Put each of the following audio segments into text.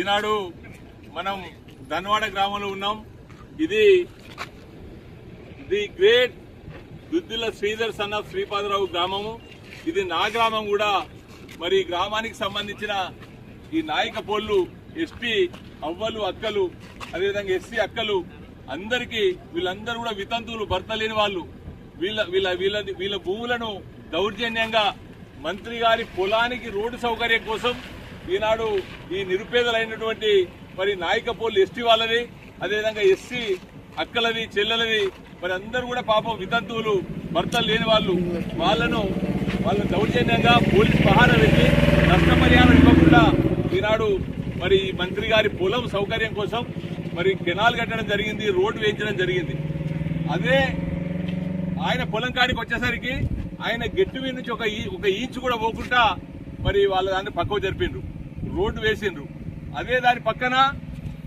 ఈనాడు మనం ధన్వాడ గ్రామంలో ఉన్నాం. ఇది the great Duddilla Sridhar son of Sripada Rao గ్రామము. ఇది నా గ్రామం కూడా. మరి గ్రామానికి సంబంధించిన ఈ నాయక పోళ్ళు ఎస్టీ అవ్వలు అక్కలు అదేవిధంగా ఎస్సీ అక్కలు అందరికీ వీళ్ళందరూ కూడా వితంతువులు, భర్త లేని వాళ్ళు. వీళ్ళ భూములను దౌర్జన్యంగా మంత్రి గారి పొలానికి రోడ్డు సౌకర్యం కోసం ఈనాడు ఈ నిరుపేదలైనటువంటి మరి నాయక పోలు ఎస్టీ వాళ్ళది, అదేవిధంగా ఎస్సీ అక్కలది, చెల్లెలది, మరి అందరూ కూడా పాపం వితంతువులు, భర్తలు లేని వాళ్ళను దౌర్జన్యంగా పోలీస్ పహారా పెట్టి నష్టపరిహారం ఇవ్వకుండా ఈనాడు మరి మంత్రి గారి పొలం సౌకర్యం కోసం మరి కెనాల్ కట్టడం జరిగింది, రోడ్డు వేయించడం జరిగింది. అదే ఆయన పొలం కాడికి వచ్చేసరికి ఆయన గెట్టు మీద నుంచి ఒక ఇంచు కూడా పోకుండా మరి వాళ్ళ దాన్ని పక్కకు జరిపిండ్రు, రోడ్డు వేసిండ్రు. అదే దాని పక్కన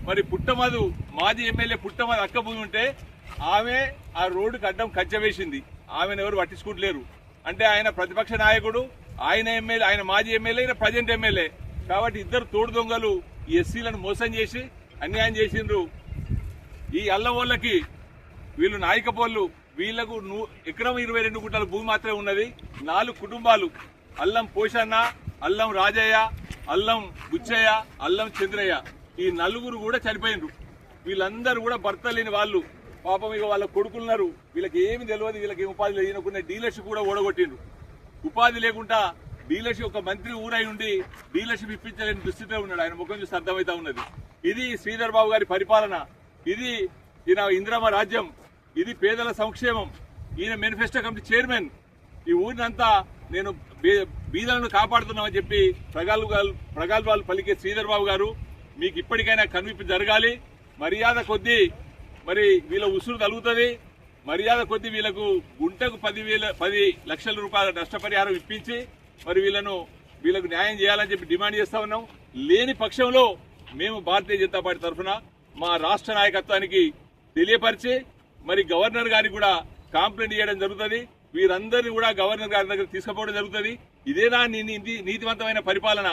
మరి పుట్టమధు మాజీ ఎమ్మెల్యే పుట్టమధు అక్క భూమి ఉంటే ఆమె ఆ రోడ్డుకి అడ్డం కచ్చ వేసింది. ఆమెను ఎవరు పట్టించుకుంటలేరు. అంటే ఆయన ప్రతిపక్ష నాయకుడు, ఆయన మాజీ ఎమ్మెల్యే, ఆయన ప్రజెంట్ ఎమ్మెల్యే. కాబట్టి ఇద్దరు తోడు దొంగలు ఈ ఎస్సీలను మోసం చేసి అన్యాయం చేసిండ్రు. ఈ అల్లవోళ్ళకి వీళ్ళు నాయక పోళ్ళు, వీళ్లకు ఎకరం 22 గుంటల భూమి మాత్రమే ఉన్నది. 4 కుటుంబాలు, అల్లం పోషన్న, అల్లం రాజయ్య, అల్లం బుచ్చయ్య, అల్లం చంద్రయ్య, ఈ 4 కూడా చనిపోయినరు. వీళ్ళందరూ కూడా భర్త లేని వాళ్ళు. పాపం ఇక వాళ్ళ కొడుకులున్నారు, వీళ్ళకి ఏమి తెలియదు, వీళ్ళకి ఉపాధి లేనుకున్న డీలర్షిప్ కూడా ఓడగొట్టిండ్రు. ఉపాధి లేకుండా డీలర్షిప్, ఒక మంత్రి ఊరై ఉండి డీలర్షిప్ ఇప్పించలేని దుస్థితిలో ఉన్నాడు. ఆయన ముఖం చూసి అర్థమవుతా ఉన్నది. ఇది శ్రీధర్ బాబు గారి పరిపాలన, ఇది ఈయన ఇందిరమ్మ రాజ్యం, ఇది పేదల సంక్షేమం. ఈయన మేనిఫెస్టో కమిటీ చైర్మన్. ఈ ఊరినంతా నేను బీదలను కాపాడుతున్నామని చెప్పి ప్రగల్భాలు పలికే శ్రీధర్ బాబు గారు, మీకు ఇప్పటికైనా కనువిప్పు జరగాలి. మర్యాద కొద్దీ మరి వీళ్ళ ఉసురు తలుగుతుంది. మర్యాద కొద్దీ వీళ్ళకు గుంటకు 10 లక్షల రూపాయల నష్టపరిహారం ఇప్పించి మరి వీళ్ళకు న్యాయం చేయాలని చెప్పి డిమాండ్ చేస్తా ఉన్నాం. లేని పక్షంలో మేము భారతీయ జనతా పార్టీ తరఫున మా రాష్ట్ర నాయకత్వానికి తెలియపరిచి మరి గవర్నర్ గారికి కూడా కంప్లైంట్ చేయడం జరుగుతుంది. వీరందరినీ కూడా గవర్నర్ గారి దగ్గర తీసుకుపోవడం జరుగుతుంది. ఇదేనా నీతివంతమైన పరిపాలన?